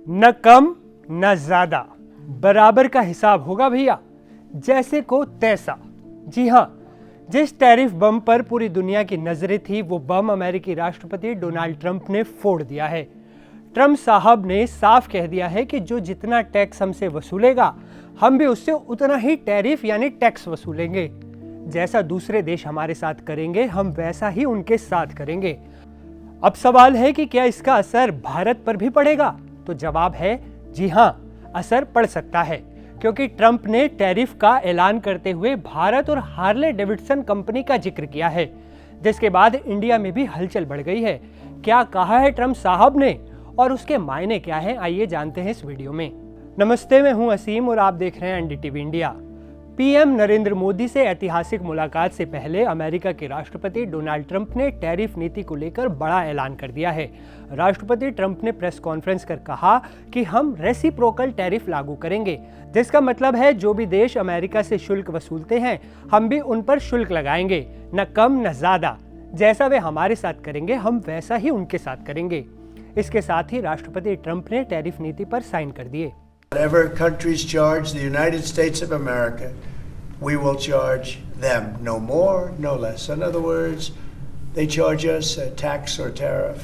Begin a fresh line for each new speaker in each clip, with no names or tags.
न कम न ज्यादा, बराबर का हिसाब होगा भैया, जैसे को तैसा। जी हाँ, जिस टैरिफ बम पर पूरी दुनिया की नजरें थी वो बम अमेरिकी राष्ट्रपति डोनाल्ड ट्रंप ने फोड़ दिया है। ट्रंप साहब ने साफ कह दिया है कि जो जितना टैक्स हमसे वसूलेगा हम भी उससे उतना ही टैरिफ यानी टैक्स वसूलेंगे। जैसा दूसरे देश हमारे साथ करेंगे हम वैसा ही उनके साथ करेंगे। अब सवाल है कि क्या इसका असर भारत पर भी पड़ेगा? तो जवाब है जी हाँ, असर पड़ सकता है, क्योंकि ट्रंप ने टैरिफ का ऐलान करते हुए भारत और हार्ले डेविडसन कंपनी का जिक्र किया है, जिसके बाद इंडिया में भी हलचल बढ़ गई है। क्या कहा है ट्रंप साहब ने और उसके मायने क्या है, आइए जानते हैं इस वीडियो में। नमस्ते, मैं हूं असीम और आप देख रहे हैं NDTV India. PM Narendra Modi से ऐतिहासिक मुलाकात से पहले अमेरिका के राष्ट्रपति डोनाल्ड ट्रंप ने टैरिफ नीति को लेकर बड़ा ऐलान कर दिया है। राष्ट्रपति ट्रंप ने प्रेस कॉन्फ्रेंस कर कहा कि हम रेसिप्रोकल टैरिफ लागू करेंगे, जिसका मतलब है जो भी देश अमेरिका से शुल्क वसूलते हैं हम भी उन पर शुल्क लगाएंगे, न कम न ज्यादा। जैसा वे हमारे साथ करेंगे हम वैसा ही उनके साथ करेंगे। इसके साथ ही राष्ट्रपति ट्रंप ने टैरिफ नीति पर साइन कर दिए।
Whatever countries charge the United States of America, we will charge them, no more, no less. In other words, they charge us a tax or tariff,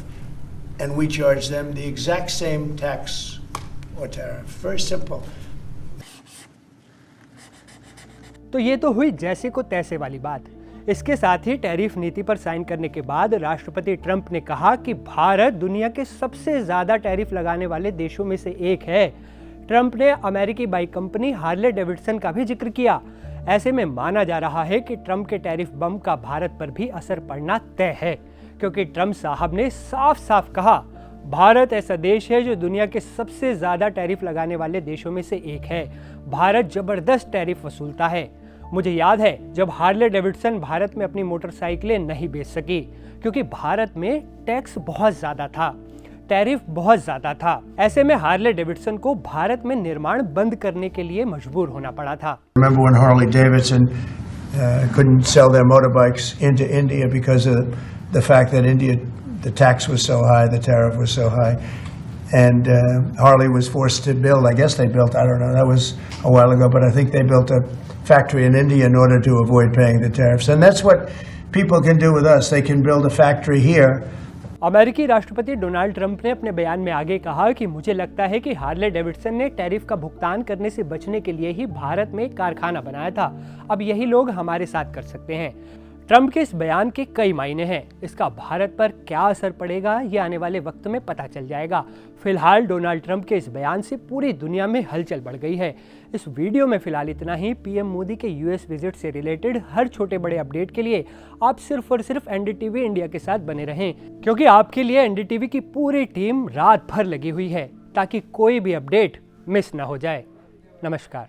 and we charge them the exact same tax or tariff. Very simple.
तो ये तो हुई जैसे को तैसे वाली बात। इसके साथ ही टैरिफ नीति पर साइन करने के बाद राष्ट्रपति ट्रंप ने कहा कि भारत दुनिया के सबसे ज्यादा टैरिफ लगाने वाले देशों में से एक है। ट्रंप ने अमेरिकी बाइक कंपनी हार्ले डेविडसन का भी जिक्र किया। ऐसे में माना जा रहा है कि ट्रंप के टैरिफ बम का भारत पर भी असर पड़ना तय है, क्योंकि ट्रंप साहब ने साफ साफ कहा भारत ऐसा देश है जो दुनिया के सबसे ज्यादा टैरिफ लगाने वाले देशों में से एक है। भारत जबरदस्त टैरिफ वसूलता है। मुझे याद है जब हार्ले डेविडसन भारत में अपनी मोटरसाइकिलें नहीं बेच सकी, क्योंकि भारत में टैक्स बहुत ज्यादा था, टैरिफ बहुत ज्यादा था। ऐसे में हार्ले डेविडसन को भारत में निर्माण बंद करने के लिए मजबूर होना पड़ा था।
Remember when Harley Davidson couldn't sell their motorbikes into India because of the fact that India, the tax was so high, the tariff was so high, and Harley was forced to build. I guess they built, I don't know, that was a while ago, but I think they built a factory in India in order to avoid paying the tariffs. And that's what people can do with us. They can build a factory here.
अमेरिकी राष्ट्रपति Donald Trump ने अपने बयान में आगे कहा कि मुझे लगता है कि हार्ले डेविडसन ने टैरिफ का भुगतान करने से बचने के लिए ही भारत में एक कारखाना बनाया था। अब यही लोग हमारे साथ कर सकते हैं। ट्रंप के इस बयान के कई मायने हैं। इसका भारत पर क्या असर पड़ेगा ये आने वाले वक्त में पता चल जाएगा। फिलहाल डोनाल्ड ट्रंप के इस बयान से पूरी दुनिया में हलचल बढ़ गई है। इस वीडियो में फिलहाल इतना ही। पीएम मोदी के यूएस विजिट से रिलेटेड हर छोटे बड़े अपडेट के लिए आप सिर्फ और सिर्फ एनडीटीवी इंडिया के साथ बने रहें, क्योंकि आपके लिए एनडीटीवी की पूरी टीम रात भर लगी हुई है ताकि कोई भी अपडेट मिस ना हो जाए। नमस्कार।